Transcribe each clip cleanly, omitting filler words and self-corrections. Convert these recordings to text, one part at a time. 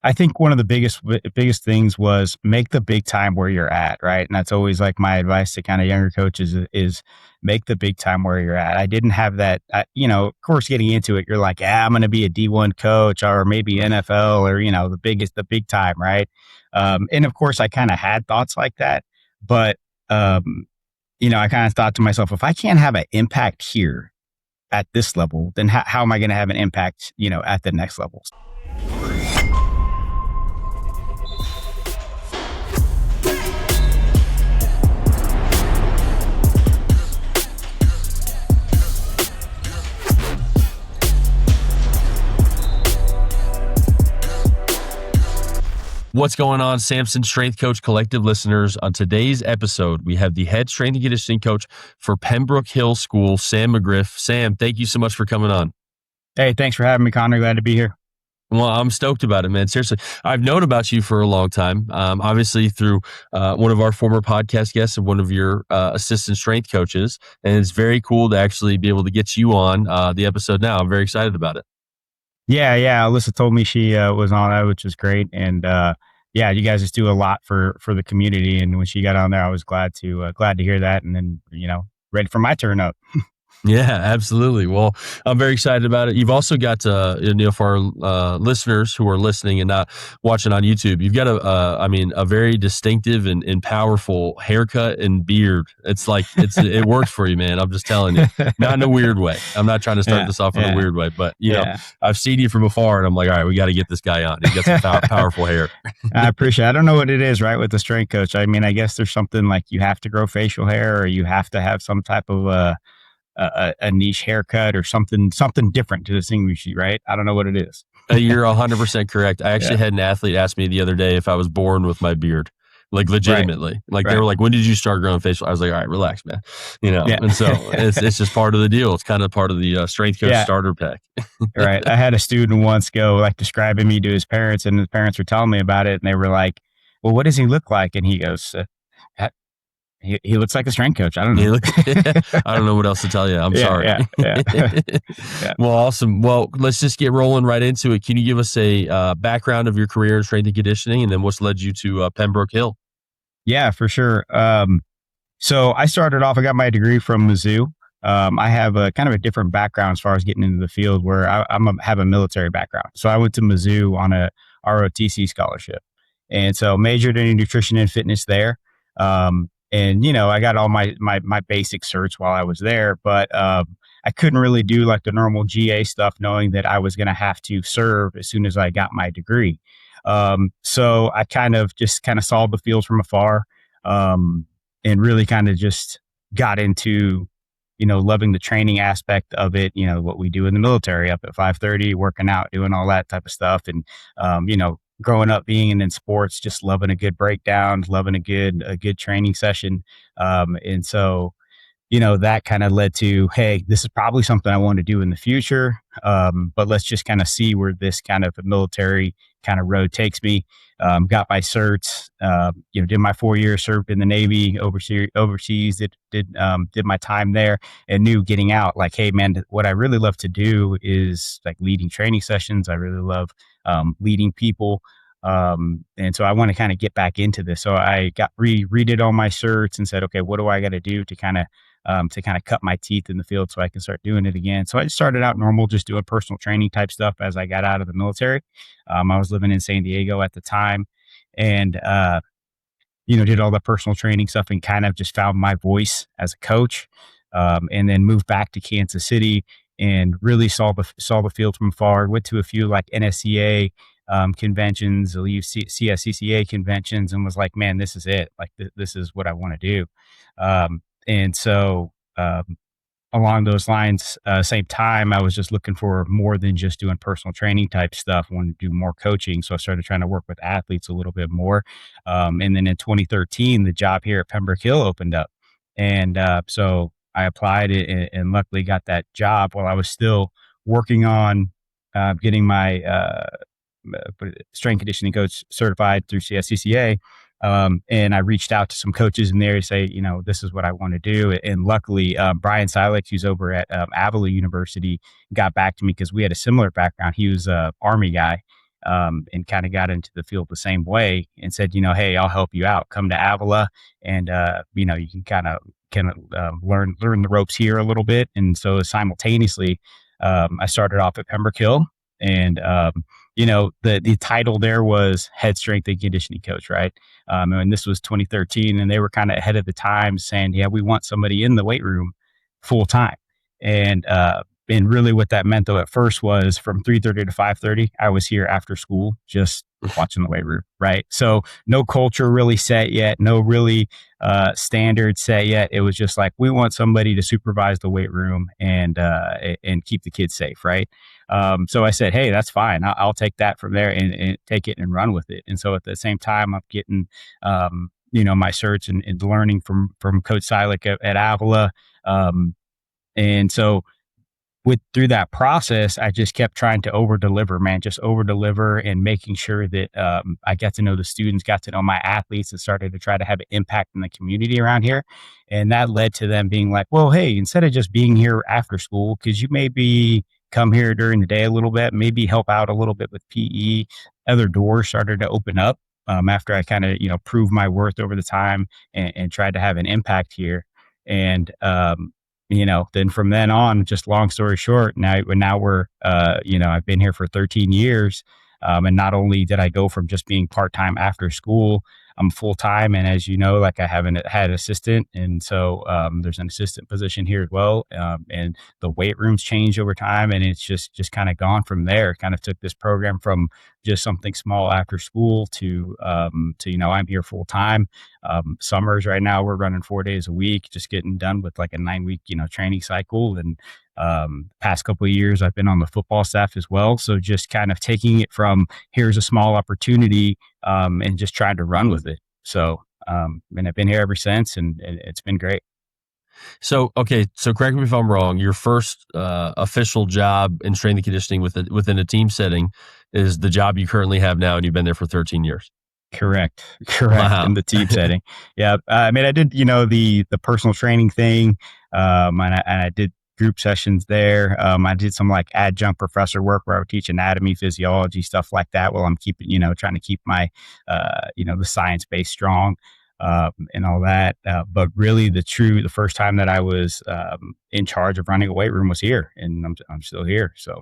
I think one of the biggest things was make the big time where you're at, right? And that's always like my advice to kind of younger coaches is make the big time where you're at. I didn't have that, of course, getting into it, you're like, I'm going to be a D1 coach or maybe NFL or, the big time, right? And of course, I kind of had thoughts like that, but, I kind of thought to myself, if I can't have an impact here at this level, then how am I going to have an impact, at the next levels? What's going on, Samson Strength Coach Collective listeners? On today's episode, we have the head strength and conditioning coach for Pembroke Hill School, Sam McGriff. Sam, thank you so much for coming on. Hey, thanks for having me, Connor. Glad to be here. Well, I'm stoked about it, man. Seriously, I've known about you for a long time, obviously through one of our former podcast guests and one of your assistant strength coaches. And it's very cool to actually be able to get you on the episode now. I'm very excited about it. Yeah. Alyssa told me she was on that, which was great. And you guys just do a lot for the community. And when she got on there, I was glad to hear that. And then, ready for my turn up. Yeah, absolutely. Well, I'm very excited about it. You've also got, for our listeners who are listening and not watching on YouTube, you've got a very distinctive and powerful haircut and beard. It's like, it works for you, man. I'm just telling you, not in a weird way. I'm not trying to start this off in a weird way, but I've seen you from afar and I'm like, all right, we got to get this guy on. He's got some powerful hair. I appreciate it. I don't know what it is, right, with the strength coach. I mean, I guess there's something like you have to grow facial hair or you have to have some type of a niche haircut or something different to distinguish you, right? I don't know what it is. You're 100% correct. I actually had an athlete ask me the other day if I was born with my beard, like legitimately. Right. They were like, when did you start growing facial? I was like, all right, relax, man. And so it's just part of the deal. It's kind of part of the strength coach starter pack. Right. I had a student once go describing me to his parents, and his parents were telling me about it, and they were like, well, what does he look like? And he goes, He looks like a strength coach. I don't know. I don't know what else to tell you. I'm sorry. Yeah. Well, awesome. Well, let's just get rolling right into it. Can you give us a background of your career in strength and conditioning, and then what's led you to Pembroke Hill? Yeah, for sure. So I started off, I got my degree from Mizzou. I have a kind of a different background as far as getting into the field where I have a military background. So I went to Mizzou on a ROTC scholarship. And so majored in nutrition and fitness there. And, I got all my basic certs while I was there, but I couldn't really do like the normal GA stuff, knowing that I was going to have to serve as soon as I got my degree. So I kind of saw the field from afar and really kind of just got into, loving the training aspect of it, what we do in the military up at 5:30, working out, doing all that type of stuff. And, growing up being in sports, just loving a good breakdown, loving a good training session. And so, that kind of led to, hey, this is probably something I want to do in the future. But let's just kind of see where this kind of military kind of road takes me. Got my certs, did my 4 years, served in the Navy overseas, did my time there, and knew getting out, like, hey man, what I really love to do is like leading training sessions. I really love leading people. And so I want to kind of get back into this. So I redid all my certs and said, okay, what do I got to do to kind of cut my teeth in the field so I can start doing it again. So I just started out normal, just doing personal training type stuff as I got out of the military. I was living in San Diego at the time and, did all the personal training stuff and kind of just found my voice as a coach. And then moved back to Kansas City and really saw the field from afar. Went to a few like NSCA conventions, CSCCA conventions, and was like, man, this is it. Like this is what I want to do. And so along those lines, same time, I was just looking for more than just doing personal training type stuff. I wanted to do more coaching. So I started trying to work with athletes a little bit more. And then in 2013, the job here at Pembroke Hill opened up. And so I applied and luckily got that job while I was still working on getting my strength conditioning coach certified through CSCCA. And I reached out to some coaches in there to say, this is what I want to do. And luckily, Brian Silex, who's over at Avila University, got back to me because we had a similar background. He was an Army guy. and kind of got into the field the same way and said, hey, I'll help you out. Come to Avila, and you can learn the ropes here a little bit. And so simultaneously, I started off at Pembroke Hill, and the title there was head strength and conditioning coach, right? And this was 2013, and they were kind of ahead of the time, saying, yeah, we want somebody in the weight room full time. And really what that meant, though, at first was from 3:30 to 5:30, I was here after school just watching the weight room, right? So no culture really set yet, no really standard set yet. It was just like, we want somebody to supervise the weight room and keep the kids safe, right? So I said, hey, that's fine. I'll take that from there and take it and run with it. And so at the same time, I'm getting my certs and learning from Coach Silik at Avila. And so through that process, I just kept trying to over deliver, man, just over deliver, and making sure that I got to know the students, got to know my athletes, and started to try to have an impact in the community around here. And that led to them being like, well, hey, instead of just being here after school, could you maybe come here during the day a little bit, maybe help out a little bit with PE? Other doors started to open up after I kind of, proved my worth over the time and tried to have an impact here. And then from then on, just long story short, now we're, I've been here for 13 years. And not only did I go from just being part-time after school, I'm full-time. And as you know, like, I haven't had assistant. And so there's an assistant position here as well. And the weight rooms changed over time, and it's just kind of gone from there. Kind of took this program from just something small after school to I'm here full-time. Summers right now, we're running 4 days a week, just getting done with like a 9-week, training cycle. And past couple of years, I've been on the football staff as well. So just kind of taking it from here's a small opportunity and just trying to run with it. So, and I've been here ever since, and it's been great. So, okay. So correct me if I'm wrong. Your first official job in strength and conditioning within a team setting is the job you currently have now, and you've been there for 13 years. Correct. Wow. In the team setting. Yeah. I mean, I did, the personal training thing. And I did group sessions there. I did some like adjunct professor work where I would teach anatomy, physiology, stuff like that, while I'm keeping, trying to keep my, the science base strong, and all that. But really the first time that I was, in charge of running a weight room was here, and I'm still here. So,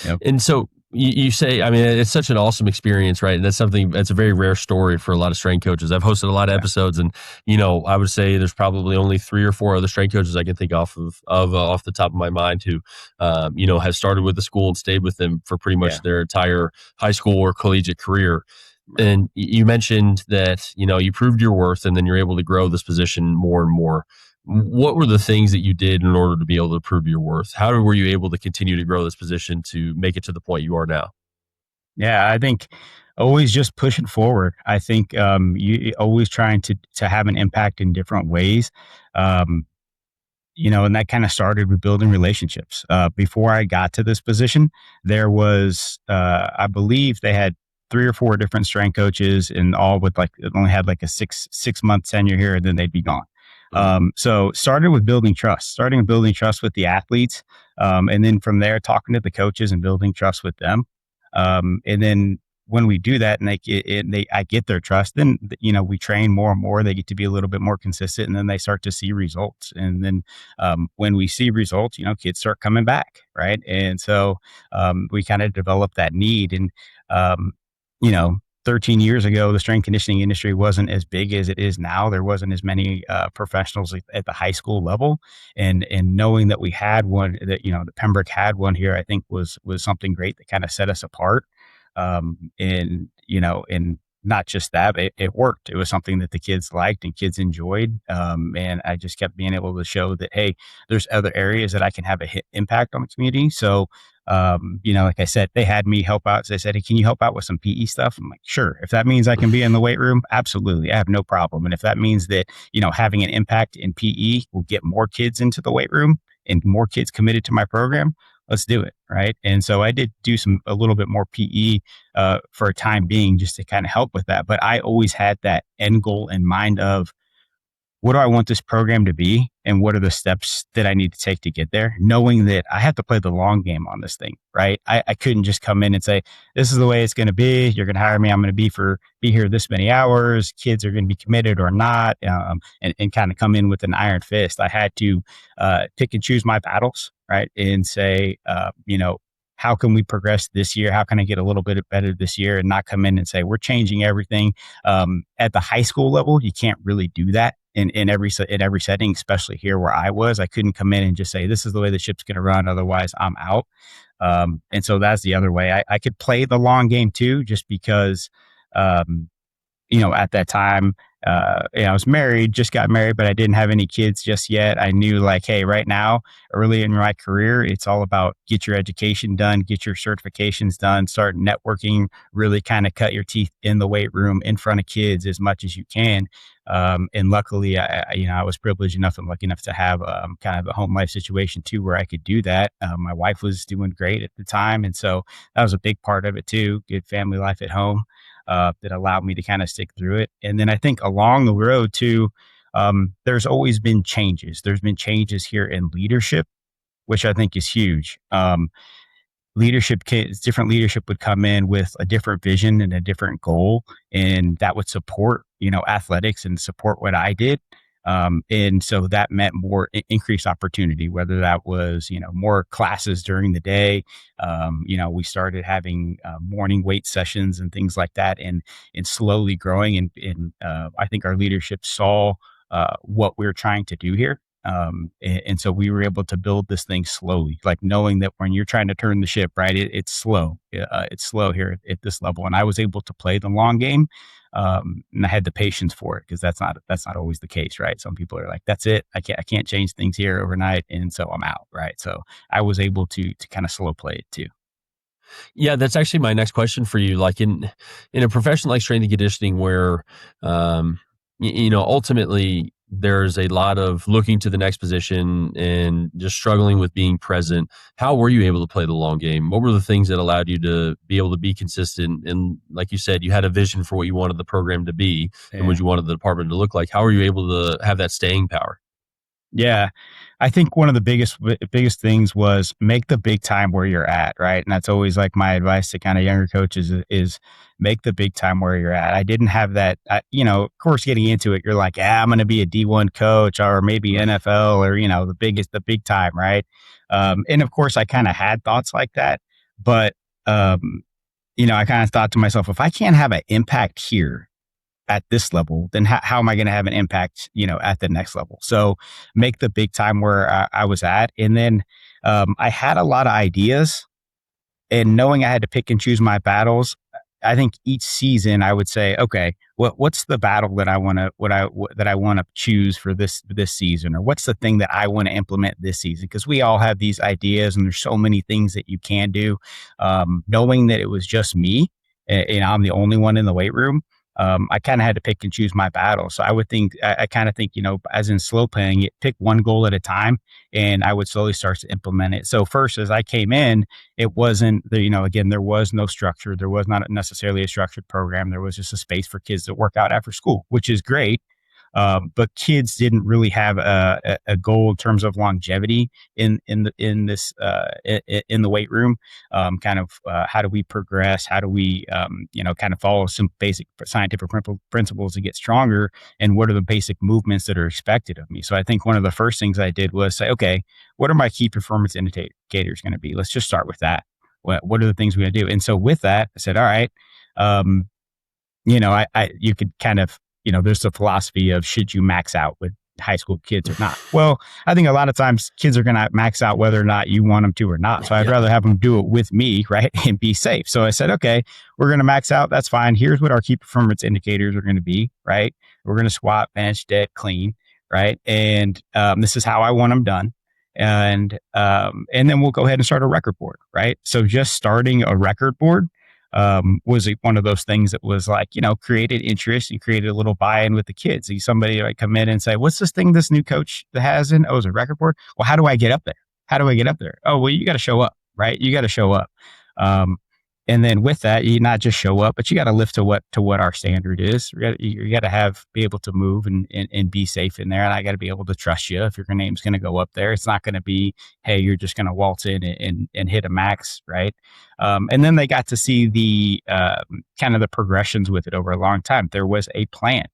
yep. And so you say, I mean, it's such an awesome experience, right? And that's a very rare story for a lot of strength coaches. I've hosted a lot of episodes, and, I would say there's probably only 3 or 4 other strength coaches I can think off the top of my mind who, have started with the school and stayed with them for pretty much their entire high school or collegiate career. And you mentioned that, you proved your worth, and then you're able to grow this position more and more. What were the things that you did in order to be able to prove your worth? How were you able to continue to grow this position to make it to the point you are now? Yeah, I think always just pushing forward. I think you always trying to have an impact in different ways. And that kind of started with building relationships. Before I got to this position, there was, I believe they had 3 or 4 different strength coaches, and all with only had like a six month tenure here, and then they'd be gone. So starting with building trust with the athletes. And then from there, talking to the coaches and building trust with them. And then when we do that and I get their trust, then, we train more and more, they get to be a little bit more consistent, and then they start to see results. And then, when we see results, kids start coming back. Right. And so, we kind of develop that need. And, 13 years ago, the strength conditioning industry wasn't as big as it is now. There wasn't as many professionals at the high school level, and knowing that we had one, that the Pembroke had one here, I think was something great that kind of set us apart. And not just that, it worked. It was something that the kids liked and kids enjoyed. And I just kept being able to show that, hey, there's other areas that I can have a impact on the community. So, like I said, they had me help out. So they said, hey, can you help out with some PE stuff? I'm like, sure. If that means I can be in the weight room, absolutely. I have no problem. And if that means that, having an impact in PE will get more kids into the weight room and more kids committed to my program, let's do it. Right. And so I did do a little bit more PE for a time being, just to kind of help with that. But I always had that end goal in mind of, what do I want this program to be? And what are the steps that I need to take to get there? Knowing that I have to play the long game on this thing, right? I couldn't just come in and say, this is the way it's going to be. You're going to hire me. I'm going to be here this many hours. Kids are going to be committed or not, and kind of come in with an iron fist. I had to pick and choose my battles, right? And say, how can we progress this year? How can I get a little bit better this year, and not come in and say, we're changing everything. At the high school level, you can't really do that in every setting, especially here where I was. I couldn't come in and just say, this is the way the ship's going to run. Otherwise I'm out. And so that's the other way. I could play the long game too, just because, at that time, I was married, just got married, but I didn't have any kids just yet. I knew like, hey, right now, early in my career, it's all about get your education done, get your certifications done, start networking, really kind of cut your teeth in the weight room in front of kids as much as you can. And luckily, I was privileged enough and lucky enough to have kind of a home life situation too, where I could do that. My wife was doing great at the time. And so that was a big part of it too, good family life at home. That allowed me to kind of stick through it. And then I think along the road too, there's always been changes. There's been changes here in leadership, which I think is huge. Different leadership would come in with a different vision and a different goal, and that would support, athletics and support what I did. And so that meant more increased opportunity, whether that was, more classes during the day. We started having morning weight sessions and things like that, and slowly growing. And I think our leadership saw what we're trying to do here. And so we were able to build this thing slowly, like knowing that when you're trying to turn the ship, right, it's slow. It's slow here at this level. And I was able to play the long game. And I had the patience for it, because that's not always the case, right? Some people are like, that's it. I can't change things here overnight. And so I'm out. Right. So I was able to kind of slow play it too. Yeah, that's actually my next question for you. Like in a profession like strength and conditioning, where ultimately there's a lot of looking to the next position and just struggling with being present. How were you able to play the long game? What were the things that allowed you to be able to be consistent? And like you said, you had a vision for what you wanted the program to be and what you wanted the department to look like. How were you able to have that staying power? Yeah. I think one of the biggest things was make the big time where you're at, right? And that's always like my advice to kind of younger coaches is make the big time where you're at. I didn't have that, of course, getting into it, you're like, I'm going to be a D1 coach or maybe NFL or, the big time, right? And of course, I kind of had thoughts like that, but, I kind of thought to myself, if I can't have an impact here at this level, then how am I going to have an impact, at the next level? So make the big time where I was at. And then I had a lot of ideas, and knowing I had to pick and choose my battles, I think each season I would say, okay, what's the battle that I want to choose for this season, or what's the thing that I want to implement this season? Because we all have these ideas, and there's so many things that you can do. Knowing that it was just me, and I'm the only one in the weight room, I kind of had to pick and choose my battle. So I kind of think, as in slow playing it, pick one goal at a time, and I would slowly start to implement it. So first, as I came in, it wasn't, again, there was no structure. There was not necessarily a structured program. There was just a space for kids to work out after school, which is great. But kids didn't really have a goal in terms of longevity in the weight room. How do we progress? How do we kind of follow some basic scientific principles to get stronger? And what are the basic movements that are expected of me? So I think one of the first things I did was say, okay, what are my key performance indicators going to be? Let's just start with that. What are the things we're going to do? And so with that, I said, all right, you could kind of, there's the philosophy of, should you max out with high school kids or not? Well, I think a lot of times kids are going to max out whether or not you want them to or not. So I'd rather have them do it with me, right? And be safe. So I said, okay, we're going to max out. That's fine. Here's what our key performance indicators are going to be, right? We're going to squat, bench, dead, clean, right? And this is how I want them done. And then we'll go ahead and start a record board, right? So just starting a record board was one of those things that was like, created interest and created a little buy-in with the kids. Somebody like come in and say, what's this thing this new coach that has in? Oh, it's a record board. Well, how do I get up there? Oh, well, you got to show up, right? You got to show up. And then with that, you not just show up, but you got to lift to what our standard is. You got to be able to move and be safe in there. And I got to be able to trust you if your name's going to go up there. It's not going to be, hey, you're just going to waltz in and hit a max, right? And then they got to see the kind of the progressions with it over a long time. There was a plan.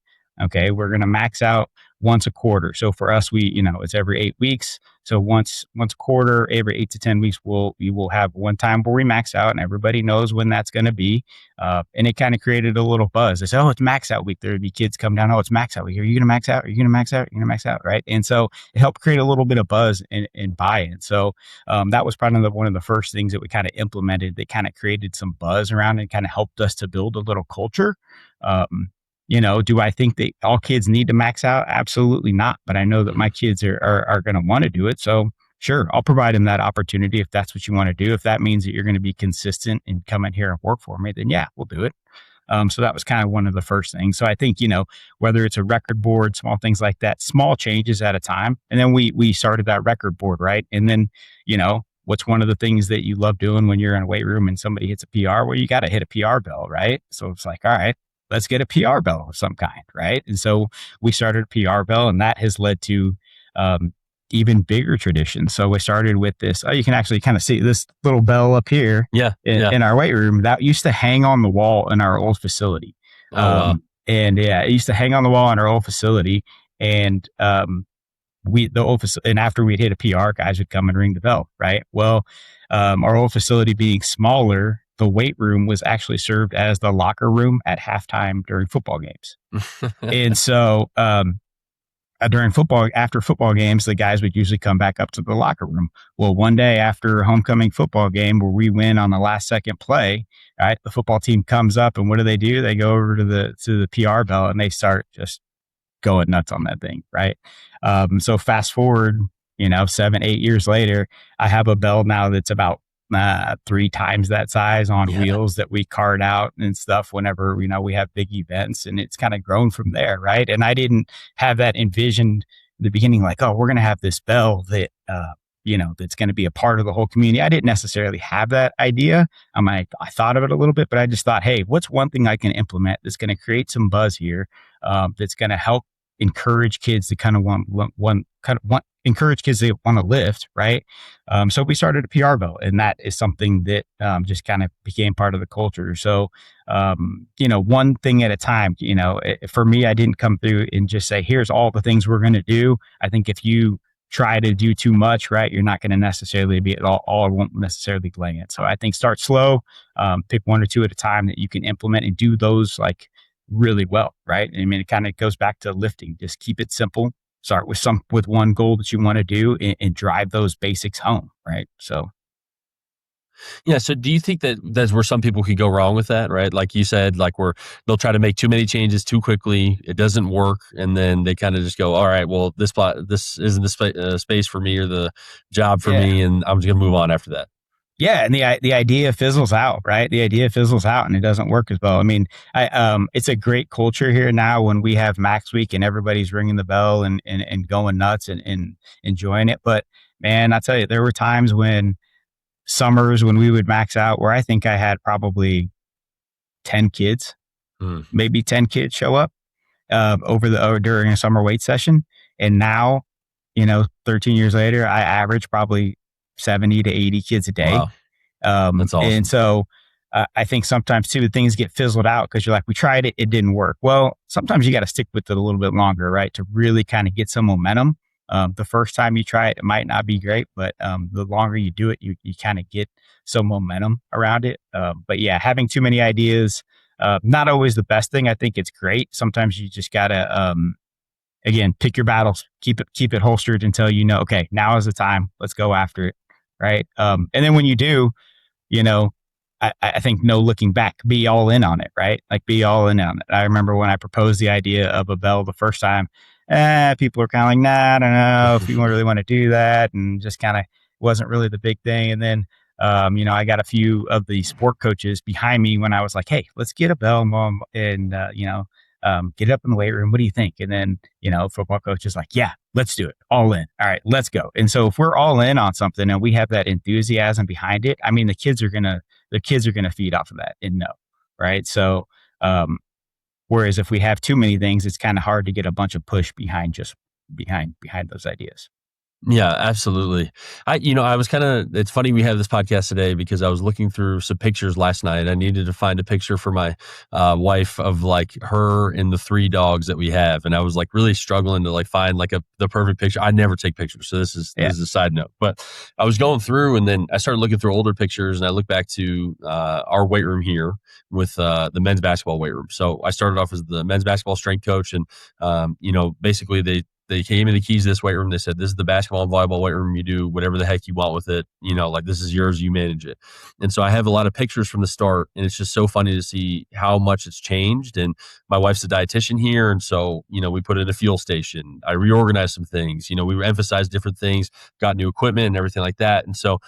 Okay, we're going to max out once a quarter. So for us, it's every 8 weeks. So once a quarter, every 8 to 10 weeks, we will have one time where we max out, and everybody knows when that's going to be. And it kind of created a little buzz. They say, "Oh, it's max out week." There'd be kids come down. "Oh, it's max out week. Are you going to max out? Are you going to max out? Are you going to max out?" Right? And so it helped create a little bit of buzz and buy-in. So that was probably one of the first things that we kind of implemented that kind of created some buzz around it and kind of helped us to build a little culture. Do I think that all kids need to max out? Absolutely not. But I know that my kids are going to want to do it. So sure, I'll provide them that opportunity if that's what you want to do. If that means that you're going to be consistent and come in here and work for me, then yeah, we'll do it. So that was kind of one of the first things. So I think, whether it's a record board, small things like that, small changes at a time. And then we started that record board, right? And then, what's one of the things that you love doing when you're in a weight room and somebody hits a PR? Well, you got to hit a PR bell, right? So it's like, all right, let's get a PR bell of some kind, right? And so we started a PR bell, and that has led to even bigger traditions. So we started with this. Oh, you can actually kind of see this little bell up here in our weight room that used to hang on the wall in our old facility. Wow. And yeah, it used to hang on the wall in our old facility. And and after we'd hit a PR, guys would come and ring the bell, right? Well, our old facility being smaller, the weight room was actually served as the locker room at halftime during football games. And so after football games, the guys would usually come back up to the locker room. Well, one day after a homecoming football game where we win on the last second play, right, the football team comes up, and what do? They go over to the PR bell, and they start just going nuts on that thing, right? So fast forward, 7, 8 years later, I have a bell now that's about 3 times that size on wheels that we cart out and stuff whenever, we have big events, and it's kind of grown from there. Right. And I didn't have that envisioned in the beginning, like, oh, we're going to have this bell that, that's going to be a part of the whole community. I didn't necessarily have that idea. I thought of it a little bit, but I just thought, hey, what's one thing I can implement that's going to create some buzz here, that's going to help encourage kids to kind of encourage kids to want to lift, right? So we started a PR bell, and that is something that just kind of became part of the culture. So, one thing at a time. For me, I didn't come through and just say, here's all the things we're going to do. I think if you try to do too much, right, you're not going to necessarily be at all won't necessarily land. So I think start slow, pick 1 or 2 at a time that you can implement and do those like really well, right? I mean, it kind of goes back to lifting. Just keep it simple. Start with one goal that you want to do, and drive those basics home, right? So, yeah. So, do you think that that's where some people could go wrong with that, right? Like you said, like they'll try to make too many changes too quickly, it doesn't work, and then they kind of just go, all right, well, this isn't the space for me or the job for me, and I'm just gonna move on after that. Yeah, and the idea fizzles out, right? The idea fizzles out, and it doesn't work as well. I mean, it's a great culture here now when we have Max Week and everybody's ringing the bell and going nuts and enjoying it. But man, I tell you, there were times summers when we would max out where I think I had probably 10 kids, maybe 10 kids show up during a summer weight session, and now, 13 years later, I average probably 70 to 80 kids a day. Wow. That's awesome. And so I think sometimes too, things get fizzled out because you're like, we tried it, it didn't work. Well, sometimes you got to stick with it a little bit longer, right? To really kind of get some momentum. The first time you try it, it might not be great, but the longer you do it, you kind of get some momentum around it. But yeah, having too many ideas, not always the best thing. I think it's great. Sometimes you just got to, again, pick your battles, keep it holstered until okay, now is the time. Let's go after it. Right. And then when you do, I think no looking back, be all in on it, right? Like be all in on it. I remember when I proposed the idea of a bell the first time, people are kind of like, nah, I don't know if you really want to do that. And just kind of wasn't really the big thing. And then, I got a few of the sport coaches behind me when I was like, hey, let's get a bell, Mom, and, get up in the weight room. What do you think? And then, football coach is like, yeah, let's do it. All in. All right, let's go. And so if we're all in on something and we have that enthusiasm behind it, I mean, the kids are going to the kids are going to feed off of that and know, right? So, whereas if we have too many things, it's kind of hard to get a bunch of push behind behind those ideas. Yeah, absolutely. I was it's funny we have this podcast today because I was looking through some pictures last night. I needed to find a picture for my wife of like her and the 3 dogs that we have. And I was like really struggling to like find like the perfect picture. I never take pictures. So this is a side note, but I was going through and then I started looking through older pictures and I looked back to our weight room here with the men's basketball weight room. So I started off as the men's basketball strength coach and, basically they gave me the keys to this weight room. They said, this is the basketball and volleyball weight room. You do whatever the heck you want with it. Like this is yours, you manage it. And so I have a lot of pictures from the start and it's just so funny to see how much it's changed. And my wife's a dietitian here. And so, we put in a fuel station. I reorganized some things, we emphasized different things, got new equipment and everything like that. And so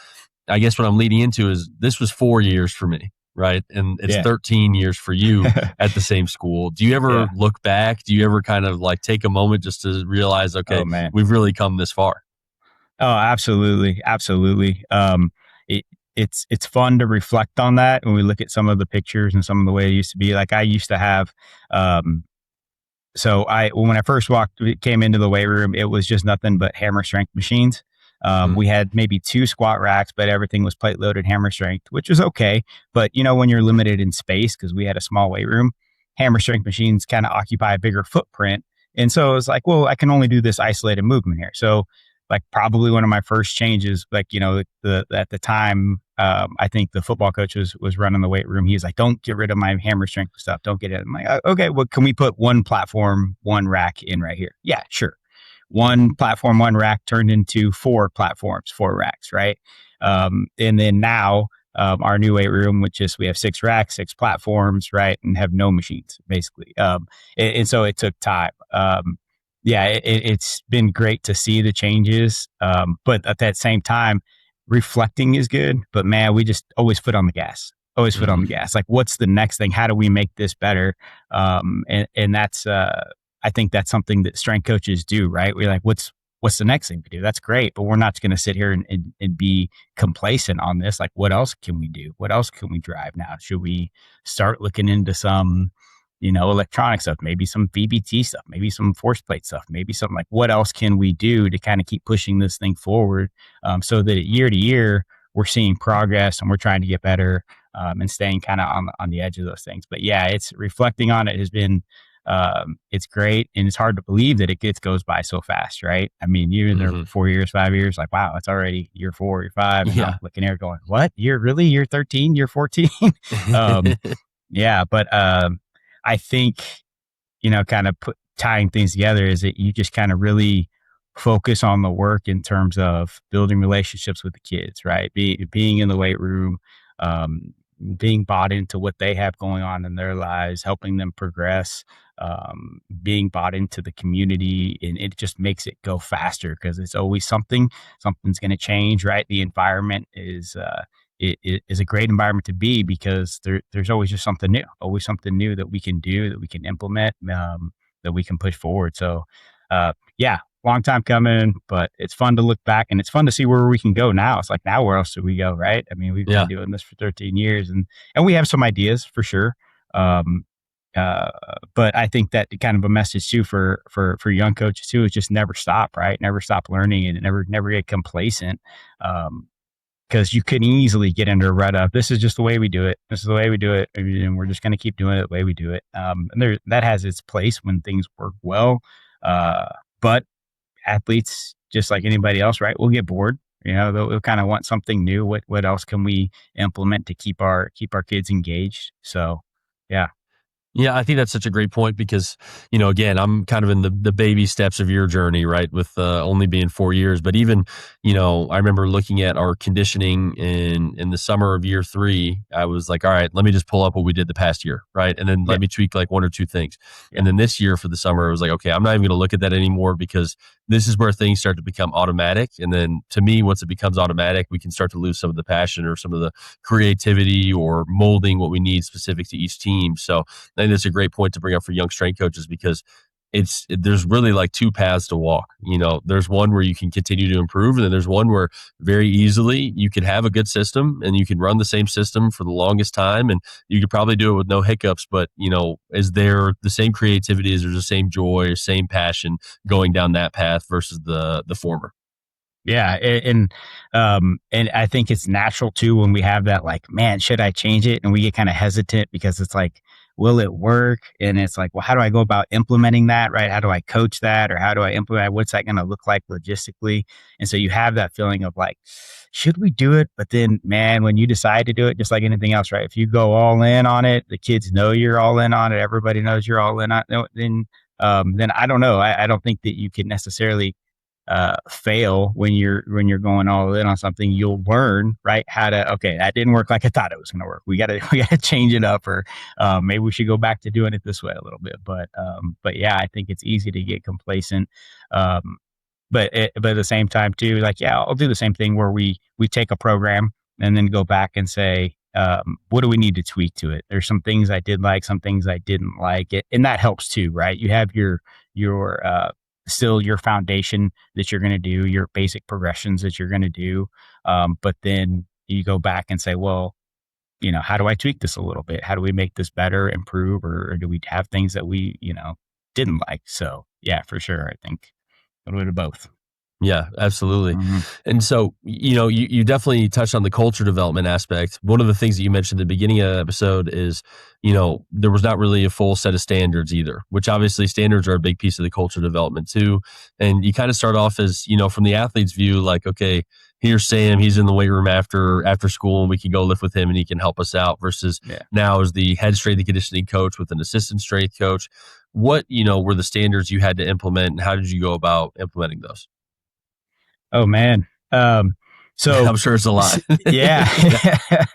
I guess what I'm leading into is this was 4 years for me. Right. And it's 13 years for you at the same school. Do you ever look back? Do you ever kind of like take a moment just to realize, okay, we've really come this far? Oh, absolutely. Absolutely. It's fun to reflect on that when we look at some of the pictures and some of the way it used to be. Like I used to have, when I first came into the weight room, it was just nothing but hammer strength machines. We had maybe 2 squat racks, but everything was plate loaded hammer strength, which was okay. But when you're limited in space, because we had a small weight room, hammer strength machines kind of occupy a bigger footprint. And so it was like, well, I can only do this isolated movement here. So like probably one of my first changes, like, at the time, I think the football coach was running the weight room. He's like, don't get rid of my hammer strength stuff. Don't get it. I'm like, okay, well, can we put 1 platform, 1 rack in right here? Yeah, sure. 1 platform, 1 rack turned into 4 platforms, 4 racks, right? And then now our new weight room, we have 6 racks, 6 platforms, right, and have no machines basically. And so it took time. It's been great to see the changes, but at that same time, reflecting is good. But man, we just always foot on the gas. Always foot on the gas. Like, what's the next thing? How do we make this better? And that's I think that's something that strength coaches do, right? We're like, what's the next thing we do? That's great, but we're not going to sit here and be complacent on this. Like, what else can we do? What else can we drive now? Should we start looking into some, electronic stuff, maybe some VBT stuff, maybe some force plate stuff, maybe something like, what else can we do to kind of keep pushing this thing forward, so that year to year, we're seeing progress and we're trying to get better, and staying kind of on the edge of those things. But yeah, it's reflecting on it has been, it's great. And it's hard to believe that it goes by so fast, right? I mean, you're in there for 4 years, 5 years, like, wow, it's already year 4, year 5. And I'm looking there going, what? You're 13, you're 14. But I think, kind of tying things together is that you just kind of really focus on the work in terms of building relationships with the kids, right? Being in the weight room, being bought into what they have going on in their lives, helping them progress, being bought into the community, and it just makes it go faster because it's always something's going to change, right? The environment is it is a great environment to be because there's always just something new that we can do, that we can implement, that we can push forward. So, long time coming, but it's fun to look back and it's fun to see where we can go now. It's like, now where else do we go, right? I mean, we've been doing this for 13 years and we have some ideas for sure. But I think that kind of a message too for young coaches too is just never stop, right? Never stop learning and never get complacent. Because you can easily get into a rut of, this is just the way we do it. This is the way we do it. And we're just going to keep doing it the way we do it. And that has its place when things work well. But athletes, just like anybody else, right, will get bored. They'll kind of want something new. What else can we implement to keep our kids engaged? So, yeah. Yeah, I think that's such a great point because, again, I'm kind of in the baby steps of your journey, right? With only being 4 years. But even, I remember looking at our conditioning in the summer of year 3. I was like, all right, let me just pull up what we did the past year, right? And then let me tweak like 1 or 2 things. And then this year for the summer, I was like, okay, I'm not even going to look at that anymore because this is where things start to become automatic. And then to me, once it becomes automatic, we can start to lose some of the passion or some of the creativity or molding what we need specific to each team. So I think that's a great point to bring up for young strength coaches because there's really like two paths to walk. There's one where you can continue to improve, and then there's one where very easily you could have a good system and you can run the same system for the longest time, and you could probably do it with no hiccups. But is there the same creativity? Is there the same joy, same passion going down that path versus the former? Yeah, and I think it's natural too when we have that, like, man, should I change it? And we get kind of hesitant because it's like, will it work? And it's like, well, how do I go about implementing that, right? How do I coach that, or how do I implement? What's that going to look like logistically? And so you have that feeling of like, should we do it? But then, man, when you decide to do it, just like anything else, right? If you go all in on it, the kids know you're all in on it. Everybody knows you're all in on it. Then I don't know. I don't think that you can necessarily fail when you're going all in on something. You'll learn, right, how to, okay, that didn't work like I thought it was going to work. We got to change it up, or maybe we should go back to doing it this way a little bit. But yeah, I think it's easy to get complacent. But at the same time too, like, yeah, I'll do the same thing where we take a program and then go back and say, what do we need to tweak to it? There's some things I did like, some things I didn't like it, and that helps too, right? You have your still your foundation that you're going to do, your basic progressions that you're going to do. But then you go back and say, well, how do I tweak this a little bit? How do we make this better, improve, or do we have things that we, didn't like? So yeah, for sure. I think a little bit of both. Yeah, absolutely. Hmm. And so, you definitely touched on the culture development aspect. One of the things that you mentioned at the beginning of the episode is, there was not really a full set of standards either, which obviously standards are a big piece of the culture development too. And you kind of start off as, from the athlete's view, like, okay, here's Sam, he's in the weight room after school and we can go lift with him and he can help us out, versus now as the head strength and conditioning coach with an assistant strength coach. What, were the standards you had to implement, and how did you go about implementing those? Oh man. So I'm sure it's a lot. yeah, Yeah.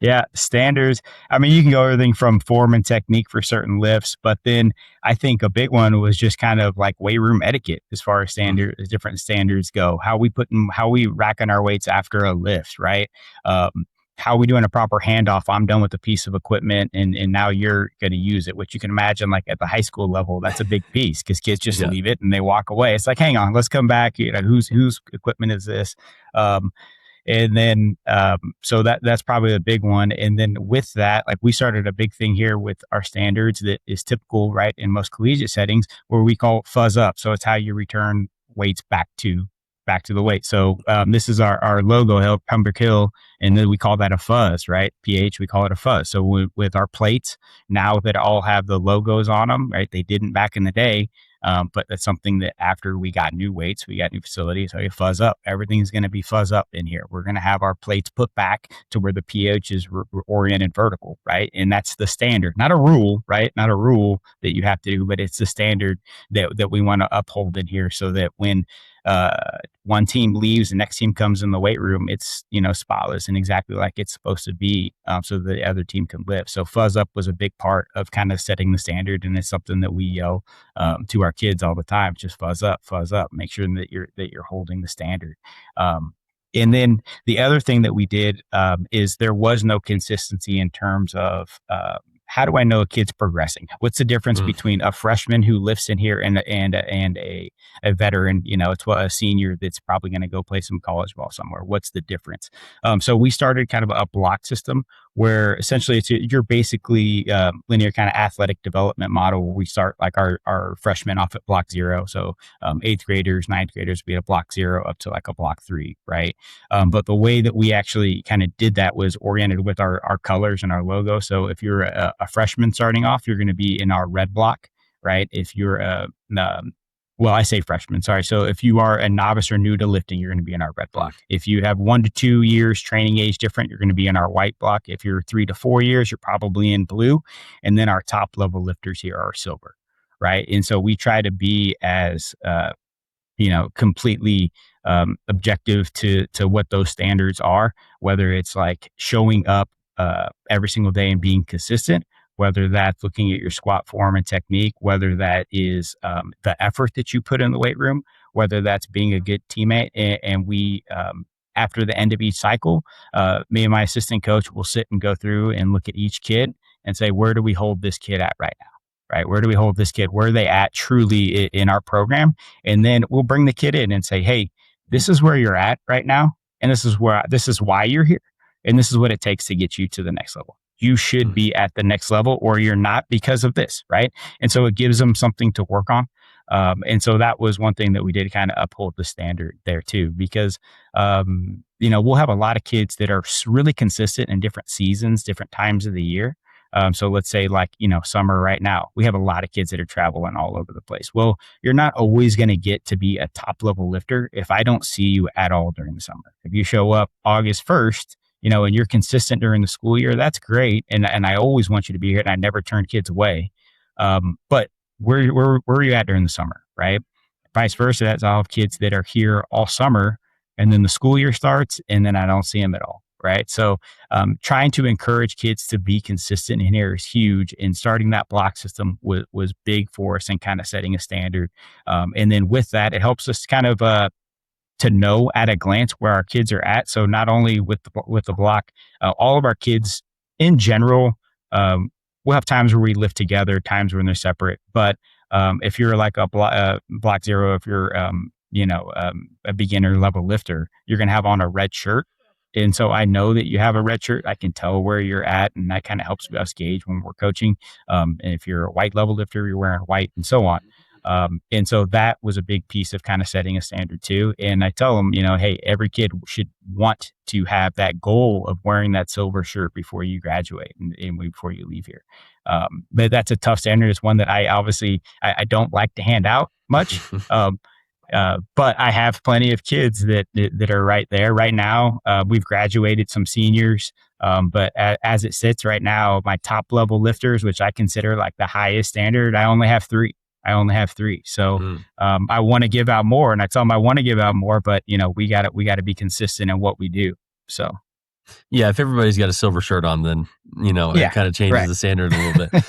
yeah. Standards. I mean, you can go everything from form and technique for certain lifts, but then I think a big one was just kind of like weight room etiquette as far as different standards go. How we racking our weights after a lift, right? How are we doing a proper handoff? I'm done with a piece of equipment, and now you're going to use it, which you can imagine, like at the high school level, that's a big piece because kids just Yeah. leave it and they walk away. It's like, hang on, let's come back. Whose equipment is this? Um, and then so that's probably a big one. And then with that, like, we started a big thing here with our standards that is typical, right, in most collegiate settings, where we call it fuzz up. So it's how you return weights back to the weight. So this is our logo, Pembroke Hill, and then we call that a fuzz, right? PH, we call it a fuzz. So with our plates, now that all have the logos on them, right? They didn't back in the day, but that's something that after we got new weights, we got new facilities, so you fuzz up. Everything's going to be fuzz up in here. We're going to have our plates put back to where the pH is oriented vertical, right? And that's the standard, not a rule, right? Not a rule that you have to do, but it's the standard that we want to uphold in here, so that when one team leaves, the next team comes in the weight room, it's spotless and exactly like it's supposed to be, so the other team can live. So fuzz up was a big part of kind of setting the standard, and it's something that we yell to our kids all the time: just fuzz up, make sure that you're holding the standard. And then the other thing that we did is there was no consistency in terms of how do I know a kid's progressing? What's the difference between a freshman who lifts in here and a veteran? It's a senior that's probably going to go play some college ball somewhere. What's the difference? So we started kind of a block system where essentially you're basically linear kind of athletic development model, where we start like our freshmen off at block 0. So eighth graders, ninth graders be at block 0 up to like a block 3, right? But the way that we actually kind of did that was oriented with our colors and our logo. So if you're a freshman starting off, you're going to be in our red block, right? If you're well, I say freshman, sorry. So if you are a novice or new to lifting, you're going to be in our red block. If you have 1 to 2 years training age different, you're going to be in our white block. If you're 3 to 4 years, you're probably in blue. And then our top level lifters here are silver, right? And so we try to be as completely objective to what those standards are, whether it's like showing up every single day and being consistent, whether that's looking at your squat form and technique, whether that is the effort that you put in the weight room, whether that's being a good teammate. And we, after the end of each cycle, me and my assistant coach will sit and go through and look at each kid and say, where do we hold this kid at right now? right? Where do we hold this kid? Where are they at truly in our program? And then we'll bring the kid in and say, hey, this is where you're at right now. And this is why you're here. And this is what it takes to get you to the next level. You should Mm. be at the next level or you're not because of this, right? And so it gives them something to work on. And so that was one thing that we did, kind of uphold the standard there too, because, we'll have a lot of kids that are really consistent in different seasons, different times of the year. So let's say like, summer right now, we have a lot of kids that are traveling all over the place. Well, you're not always going to get to be a top level lifter if I don't see you at all during the summer. If you show up August 1st, and you're consistent during the school year, that's great. And I always want you to be here and I never turn kids away. But where are you at during the summer, right? Vice versa, that's all of kids that are here all summer and then the school year starts and then I don't see them at all, right? So trying to encourage kids to be consistent in here is huge. And starting that block system was big for us and kind of setting a standard. And then with that, it helps us kind of to know at a glance where our kids are at. So not only with the block, all of our kids in general, we'll have times where we lift together, times when they're separate. But if you're like a block zero, if you're a beginner level lifter, you're gonna have on a red shirt. And so I know that you have a red shirt. I can tell where you're at, and that kind of helps us gauge when we're coaching. And if you're a white level lifter, you're wearing white, and so on. And so that was a big piece of kind of setting a standard too. And I tell them, hey, every kid should want to have that goal of wearing that silver shirt before you graduate and before you leave here. But that's a tough standard. It's one that I don't like to hand out much. But I have plenty of kids that are right there right now. We've graduated some seniors. But as it sits right now, my top level lifters, which I consider like the highest standard, I only have three. So, I want to give out more, and I tell them I want to give out more, but we got to be consistent in what we do. So, yeah, if everybody's got a silver shirt on, then it kind of changes the standard a little bit.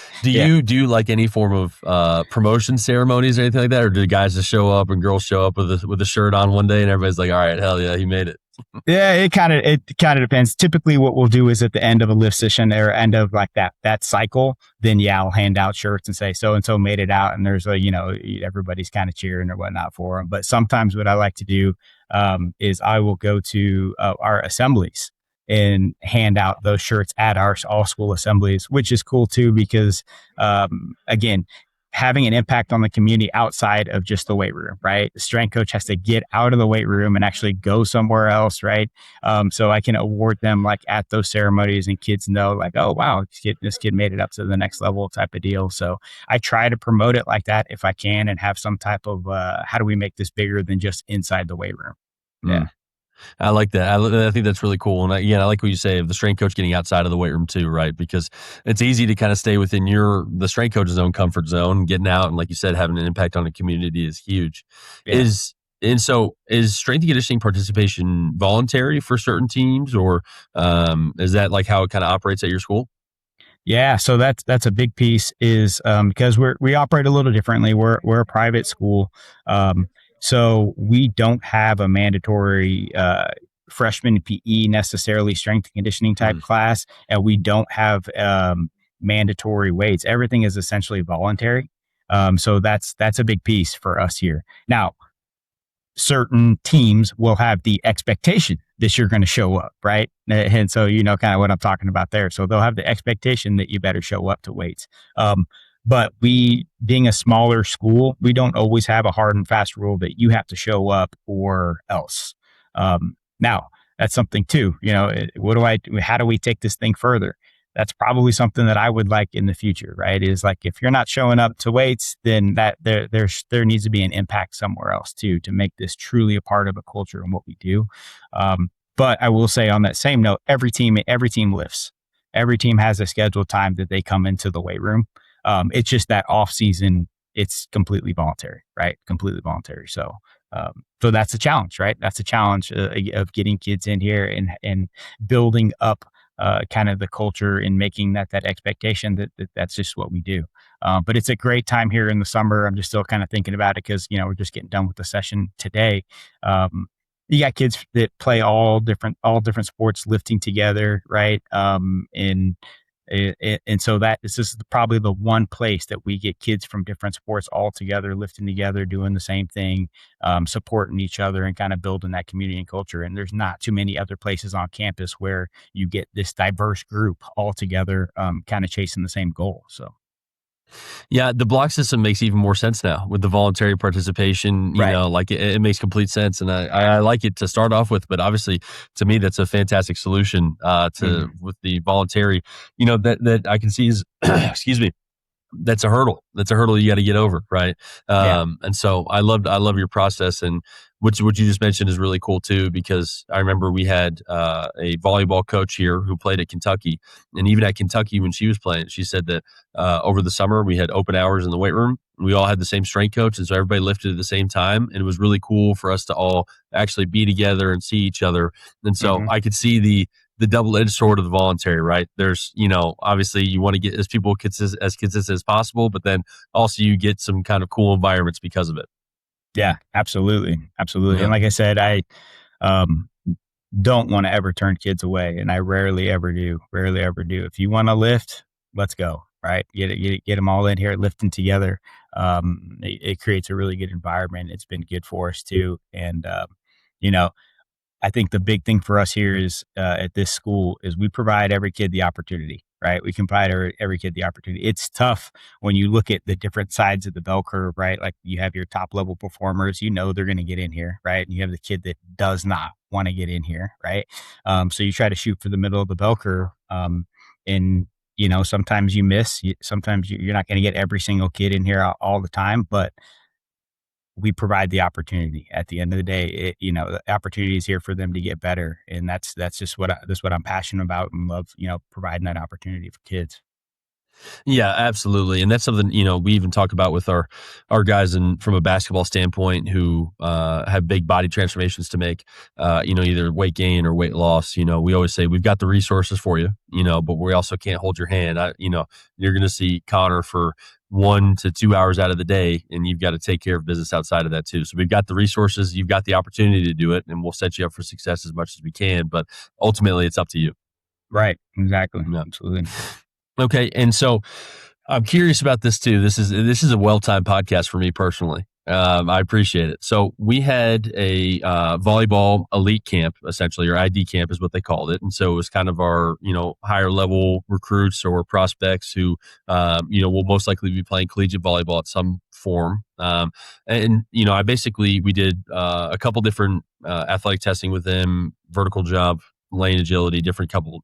Do you like any form of promotion ceremonies or anything like that, or do guys just show up and girls show up with a shirt on one day and everybody's like, all right, hell yeah, he made it? Yeah, it kind of depends. Typically what we'll do is at the end of a lift session or end of like that cycle, then I'll hand out shirts and say so and so made it out, and there's everybody's kind of cheering or whatnot for them. But sometimes what I like to do is I will go to our assemblies and hand out those shirts at our all school assemblies, which is cool too, because again, having an impact on the community outside of just the weight room, right? The strength coach has to get out of the weight room and actually go somewhere else, right? So I can award them like at those ceremonies, and kids know like, oh, wow, this kid made it up to the next level type of deal. So I try to promote it like that if I can, and have some type of how do we make this bigger than just inside the weight room? Yeah. I like that. I think that's really cool. And I like what you say of the strength coach getting outside of the weight room too, right? Because it's easy to kind of stay within the strength coach's own comfort zone. Getting out and, like you said, having an impact on the community is huge. Yeah. So is strength and conditioning participation voluntary for certain teams, or is that like how it kind of operates at your school? Yeah, so that's a big piece is because we operate a little differently. We're a private school. So we don't have a mandatory freshman PE necessarily strength and conditioning type class, and we don't have mandatory weights. Everything is essentially voluntary. So that's a big piece for us here. Now, certain teams will have the expectation that you're going to show up, right? And so kind of what I'm talking about there. So they'll have the expectation that you better show up to weights. But we, being a smaller school, we don't always have a hard and fast rule that you have to show up or else. Now, that's something too. How do we take this thing further? That's probably something that I would like in the future, right? Is like, if you're not showing up to weights, then that there needs to be an impact somewhere else too, to make this truly a part of a culture and what we do. But I will say on that same note, every team lifts. Every team has a scheduled time that they come into the weight room. It's just that off season, it's completely voluntary, right? Completely voluntary. So that's a challenge, right? That's a challenge of getting kids in here and building up kind of the culture and making that expectation that's just what we do. But it's a great time here in the summer. I'm just still kind of thinking about it because, we're just getting done with the session today. You got kids that play all different sports lifting together, right? And And so that this is probably the one place that we get kids from different sports all together, lifting together, doing the same thing, supporting each other, and kind of building that community and culture. And there's not too many other places on campus where you get this diverse group all together, kind of chasing the same goal. So Yeah, the block system makes even more sense now with the voluntary participation. right. Like it makes complete sense, and I like it to start off with. But obviously, to me, that's a fantastic solution to Mhm. with the voluntary. That I can see is excuse me, that's a hurdle. That's a hurdle you got to get over, right? Yeah. And so I love your process, and what you just mentioned is really cool too, because I remember we had a volleyball coach here who played at Kentucky, and even at Kentucky when she was playing, she said that over the summer we had open hours in the weight room. We all had the same strength coach, and so everybody lifted at the same time, and it was really cool for us to all actually be together and see each other. And so Hmm. I could see the double-edged sword of the voluntary, right? There's, obviously you want to get as people as consistent as possible, but then also you get some kind of cool environments because of it. Yeah, absolutely. Absolutely. And Yeah. like I said, I um, don't want to ever turn kids away. And I rarely ever do. Rarely ever do. If you want to lift, let's go. Right. Get them all in here lifting together. It creates a really good environment. It's been good for us too. And, you know, I think the big thing for us here is at this school is we provide every kid the opportunity, right? We can provide every kid the opportunity. It's tough when you look at the different sides of the bell curve, right? Like you have your top level performers, they're going to get in here, right? And you have the kid that does not want to get in here, right? So you try to shoot for the middle of the bell curve. And sometimes you miss. Sometimes you're not going to get every single kid in here all the time, but we provide the opportunity. At the end of the day, the opportunity is here for them to get better, and that's just that's what I'm passionate about and love. Providing that opportunity for kids. Yeah, absolutely. And that's something, we even talk about with our guys and from a basketball standpoint who have big body transformations to make, either weight gain or weight loss. We always say we've got the resources for you, but we also can't hold your hand. You're going to see Connor for 1 to 2 hours out of the day, and you've got to take care of business outside of that too. So we've got the resources, you've got the opportunity to do it, and we'll set you up for success as much as we can. But ultimately, it's up to you. Right. Exactly. Yeah. Absolutely. Okay, and so I'm curious about this too. This is a well-timed podcast for me personally. I appreciate it. So we had a volleyball elite camp, essentially, or ID camp is what they called it, and so it was kind of our higher level recruits or prospects who will most likely be playing collegiate volleyball at some form. And I basically we did a couple different athletic testing with them, vertical jump, lane agility, different couple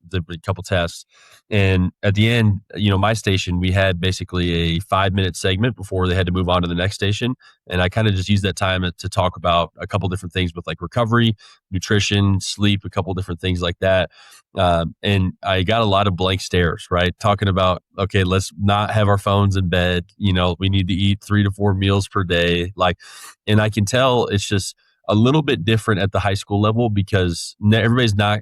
tests. And at the end, my station, we had basically a 5-minute segment before they had to move on to the next station. And I kind of just used that time to talk about a couple different things with like recovery, nutrition, sleep, a couple different things like that. And I got a lot of blank stares, right? Talking about, okay, let's not have our phones in bed. We need to eat 3 to 4 meals per day. And I can tell it's just a little bit different at the high school level because everybody's not,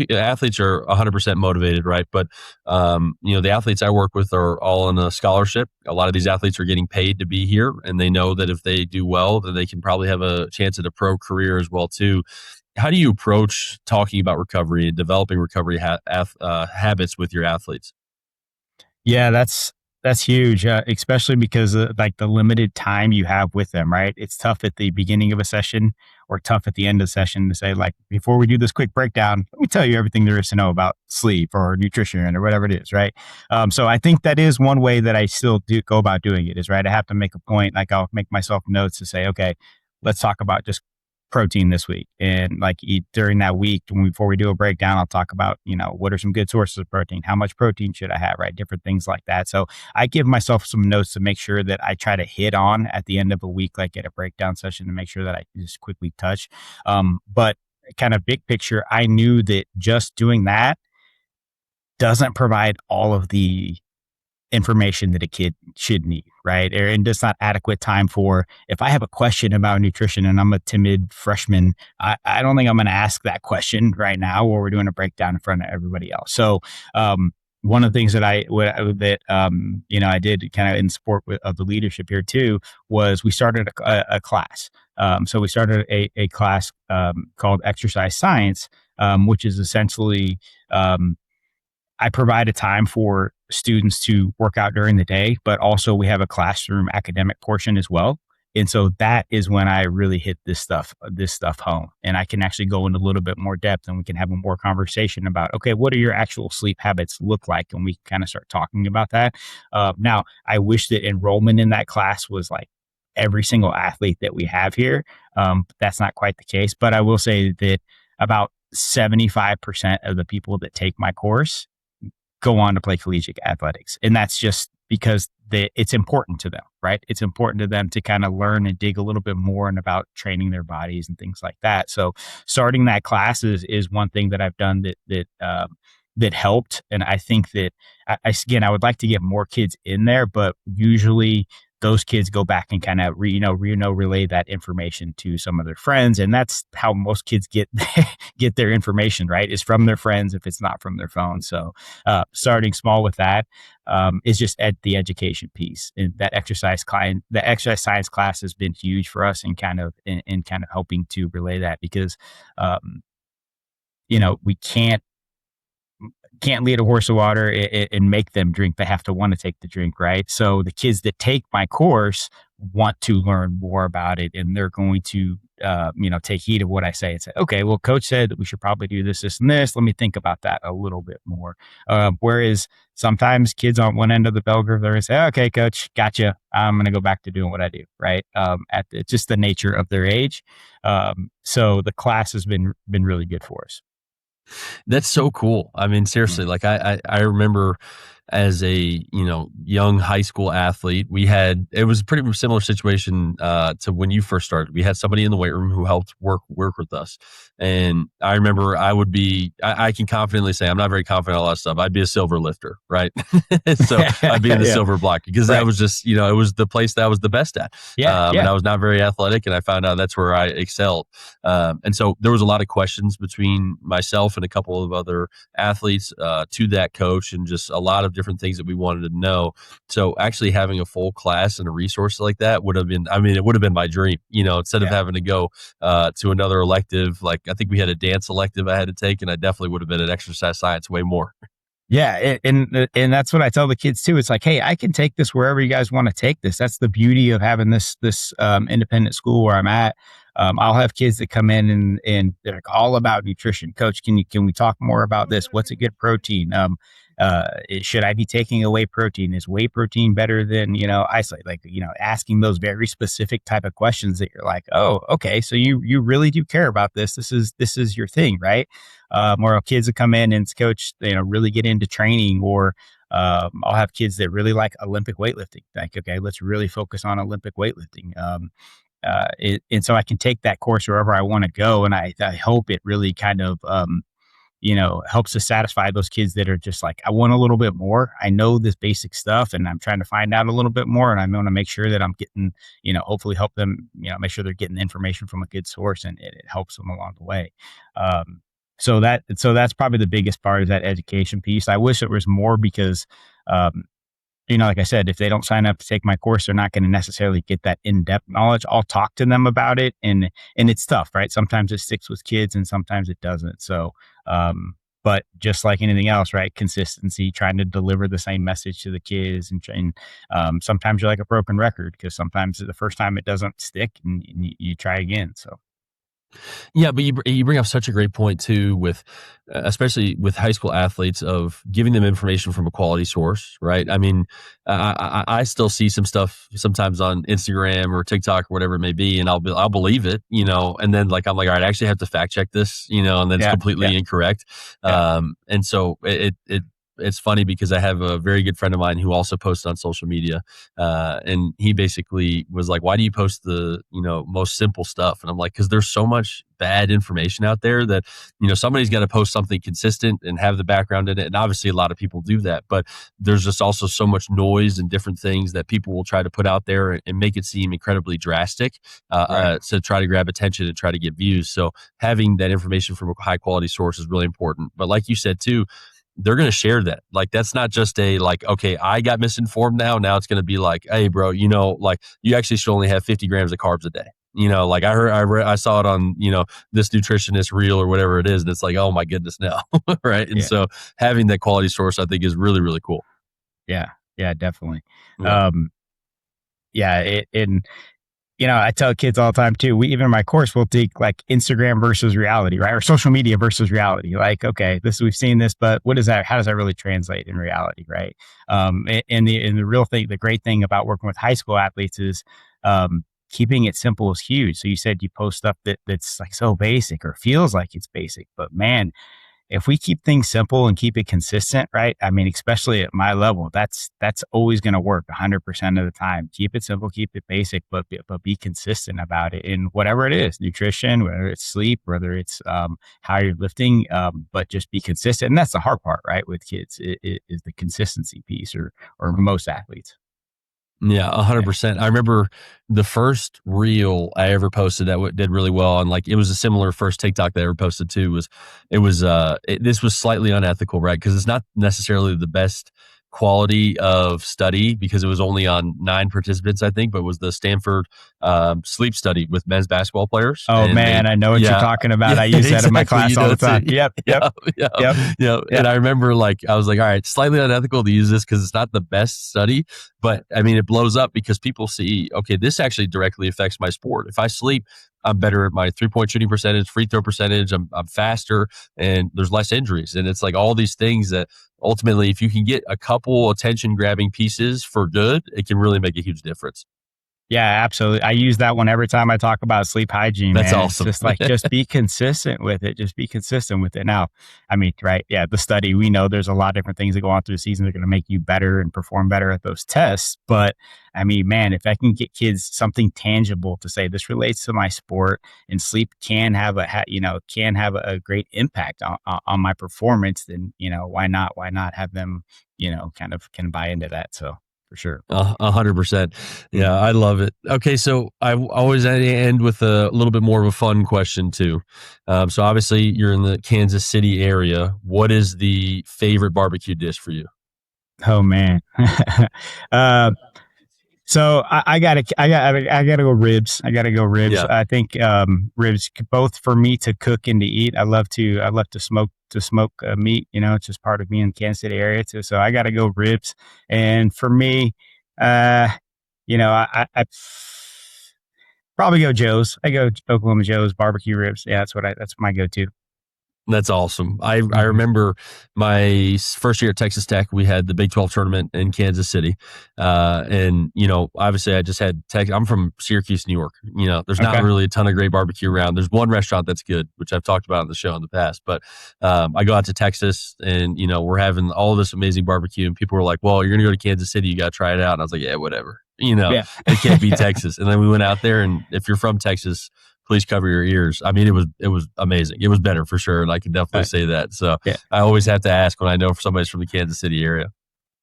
athletes are 100% motivated, right? But, the athletes I work with are all on a scholarship. A lot of these athletes are getting paid to be here, and they know that if they do well, then they can probably have a chance at a pro career as well, too. How do you approach talking about recovery and developing recovery habits with your athletes? Yeah, that's huge, especially because like the limited time you have with them, right? It's tough at the beginning of a session or tough at the end of the session to say like, before we do this quick breakdown, let me tell you everything there is to know about sleep or nutrition or whatever it is, right? So I think that is one way that I still do go about doing it is right. I have to make a point, like I'll make myself notes to say, okay, let's talk about just protein this week. And like eat during that week, before we do a breakdown, I'll talk about, what are some good sources of protein? How much protein should I have? Right. Different things like that. So I give myself some notes to make sure that I try to hit on at the end of a week, like at a breakdown session to make sure that I just quickly touch. But kind of big picture, I knew that just doing that doesn't provide all of the information that a kid should need, right? And just not adequate time for if I have a question about nutrition and I'm a timid freshman, I don't think I'm going to ask that question right now while we're doing a breakdown in front of everybody else. So, one of the things that I did kind of in support of the leadership here too was we started a class. So we started a class called Exercise Science, which is essentially I provide a time for students to work out during the day, but also we have a classroom academic portion as well. And so that is when I really hit this stuff home. And I can actually go into a little bit more depth and we can have a more conversation about, okay, what do your actual sleep habits look like? And we kind of start talking about that. Now, I wish that enrollment in that class was like every single athlete that we have here. That's not quite the case, but I will say that about 75% of the people that take my course go on to play collegiate athletics. And that's just because it's important to them, right? It's important to them to kind of learn and dig a little bit more and about training their bodies and things like that. So starting that class is one thing that I've done that helped. And I think that again, I would like to get more kids in there, but usually those kids go back and kind of relay that information to some of their friends, and that's how most kids get get their information, right? Is from their friends if it's not from their phone. So starting small with that is just the education piece, and that the exercise science class has been huge for us in kind of helping to relay that because we can't lead a horse to water and make them drink. They have to want to take the drink, right? So the kids that take my course want to learn more about it, and they're going to, take heed of what I say and say, okay, well, coach said that we should probably do this, this, and this. Let me think about that a little bit more. Whereas sometimes kids on one end of the bell curve, they're going to say, okay, coach, gotcha. I'm going to go back to doing what I do, right? It's just the nature of their age. So the class has been really good for us. That's so cool. I mean, seriously, like I remember as a, young high school athlete, it was a pretty similar situation to when you first started. We had somebody in the weight room who helped work with us. And I remember I can confidently say, I'm not very confident on a lot of stuff. I'd be a silver lifter, right? So I'd be in the silver block because that was just, it was the place that I was the best at. And I was not very athletic, and I found out that's where I excelled. And so there was a lot of questions between myself and a couple of other athletes to that coach, and just a lot of different things that we wanted to know. So actually having a full class and a resource like that it would have been my dream, instead of having to go to another elective. Like I think we had a dance elective I had to take, and I definitely would have been at exercise science way more. Yeah, and that's what I tell the kids too. It's like, hey, I can take this wherever you guys want to take this. That's the beauty of having this independent school where I'm at. I'll have kids that come in and they're like all about nutrition. Coach, can we talk more about this? What's a good protein? Should I be taking a whey protein? Is whey protein better than, isolate? Like, asking those very specific type of questions that you're like, oh, okay. So you really do care about this. This is your thing, right? Or kids that come in and coach, really get into training, or I'll have kids that really like Olympic weightlifting. Like, okay, let's really focus on Olympic weightlifting. And so I can take that course wherever I want to go. And I hope it really kind of, helps to satisfy those kids that are just like, I want a little bit more. I know this basic stuff and I'm trying to find out a little bit more. And I want to make sure that I'm getting, hopefully help them, make sure they're getting information from a good source, and it helps them along the way. So that's probably the biggest part, is that education piece. I wish it was more because, like I said, if they don't sign up to take my course, they're not going to necessarily get that in-depth knowledge. I'll talk to them about it, and it's tough, right? Sometimes it sticks with kids and sometimes it doesn't. So, but just like anything else, right? Consistency, trying to deliver the same message to the kids, and sometimes you're like a broken record, because sometimes the first time it doesn't stick, and you try again. So. Yeah, but you bring up such a great point too, with especially with high school athletes, of giving them information from a quality source, right? I mean, I still see some stuff sometimes on Instagram or TikTok or whatever it may be, and I'll believe it, and then I'm like, all right, I actually have to fact check this, and then it's completely incorrect. And so it's funny because I have a very good friend of mine who also posts on social media. And he basically was like, why do you post the, most simple stuff? And I'm like, because there's so much bad information out there that, somebody's got to post something consistent and have the background in it. And obviously a lot of people do that, but there's just also so much noise and different things that people will try to put out there and make it seem incredibly drastic to try to grab attention and try to get views. So having that information from a high quality source is really important. But like you said too, they're going to share that. Like, that's not just okay, I got misinformed now it's going to be like, hey bro, you actually should only have 50 grams of carbs a day. Like I saw it on, this nutritionist reel or whatever it is. And it's like, oh my goodness now. Right. And Yeah. so having that quality source, I think is really, really cool. Yeah. Yeah, definitely. Yeah. Um, and I tell kids all the time too. Even in my course, we'll take like Instagram versus reality, right? Or social media versus reality. Like, okay, we've seen this, but what is that? How does that really translate in reality, right? And the real thing, the great thing about working with high school athletes is keeping it simple is huge. So you said you post stuff that's like so basic or feels like it's basic, but man, if we keep things simple and keep it consistent, right? I mean, especially at my level, that's always going to work 100% of the time. Keep it simple, keep it basic, but be consistent about it in whatever it is, nutrition, whether it's sleep, whether it's how you're lifting, but just be consistent. And that's the hard part, right? With kids is the consistency piece, or most athletes. Yeah, Yeah. 100%. I remember the first reel I ever posted that did really well, and like it was a similar first TikTok that I ever posted too. This was slightly unethical, right? Because it's not necessarily the best quality of study because it was only on 9 participants, I think, but it was the Stanford sleep study with men's basketball players. Oh And man, I know what you're talking about. yeah, I use that in my exactly. class all the time. Too. Yep, Yeah, yep, yeah, yep, yeah. yep. And I remember I was like, all right, slightly unethical to use this because it's not the best study, but I mean, it blows up because people see, okay, this actually directly affects my sport. If I sleep, I'm better at my 3-point shooting percentage, free throw percentage. I'm faster, and there's less injuries. And it's like all these things that ultimately, if you can get a couple attention grabbing pieces for good, it can really make a huge difference. Yeah, absolutely. I use that one every time I talk about sleep hygiene, That's man. It's awesome. just like, just be consistent with it. Just be consistent with it. Now, I mean, right. Yeah. The study, we know there's a lot of different things that go on through the season that are going to make you better and perform better at those tests. But I mean, man, if I can get kids something tangible to say this relates to my sport, and sleep can have a great impact on my performance, then, why not have them, kind of can buy into that. So for sure. 100%. Yeah, Mhm. I love it. Okay, so I always end with a little bit more of a fun question too. So obviously you're in the Kansas City area. What is the favorite barbecue dish for you? Oh man. uh, so I gotta go ribs. I gotta go ribs. Yeah, I think ribs both for me to cook and to eat. I love to smoke meat. It's just part of me in the Kansas City area too. So I gotta go ribs. And for me, uh, I probably go Joe's. I go Oklahoma Joe's barbecue ribs. Yeah, that's my go-to. that's awesome. I Mhm. remember my first year at Texas Tech, we had the Big 12 tournament in Kansas City. And, obviously I just had I'm from Syracuse, New York. There's not Okay. really a ton of great barbecue around. There's one restaurant that's good, which I've talked about on the show in the past. But I go out to Texas and, we're having all this amazing barbecue. And people were like, well, you're going to go to Kansas City. You got to try it out. And I was like, yeah, whatever. Yeah. It can't be Texas. And then we went out there. And if you're from Texas, please cover your ears. I mean, it was amazing. It was better for sure, and I can definitely say that. So Yeah. I always have to ask when I know if somebody's from the Kansas City area.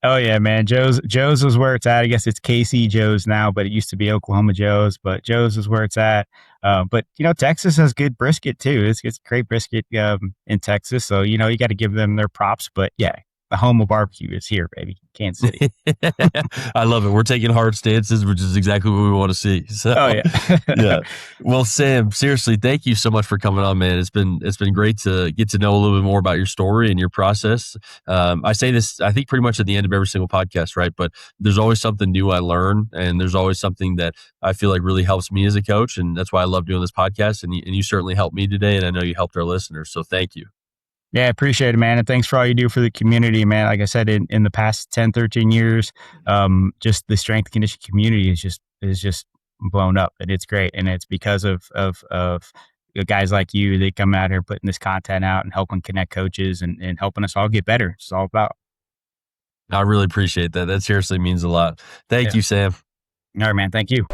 Oh yeah, man. Joe's is where it's at. I guess it's KC Joe's now, but it used to be Oklahoma Joe's. But Joe's is where it's at. But Texas has good brisket too. It's great brisket in Texas. So you got to give them their props. But yeah, the home of barbecue is here, baby, Kansas City. I love it. We're taking hard stances, which is exactly what we want to see. So, Oh yeah. yeah. Well, Sam, seriously, thank you so much for coming on, man. It's been great to get to know a little bit more about your story and your process. I say this, I think, pretty much at the end of every single podcast, right? But there's always something new I learn, and there's always something that I feel like really helps me as a coach, and that's why I love doing this podcast. And you certainly helped me today, and I know you helped our listeners. So, thank you. Yeah, I appreciate it, man. And thanks for all you do for the community, man. Like I said, in the past 10, 13 years, just the strength conditioning community is just blown up, and it's great. And it's because of guys like you. They come out here putting this content out and helping connect coaches and helping us all get better. It's all about. I really appreciate that. That seriously means a lot. Thank Yeah. you, Sam. All right, man. Thank you.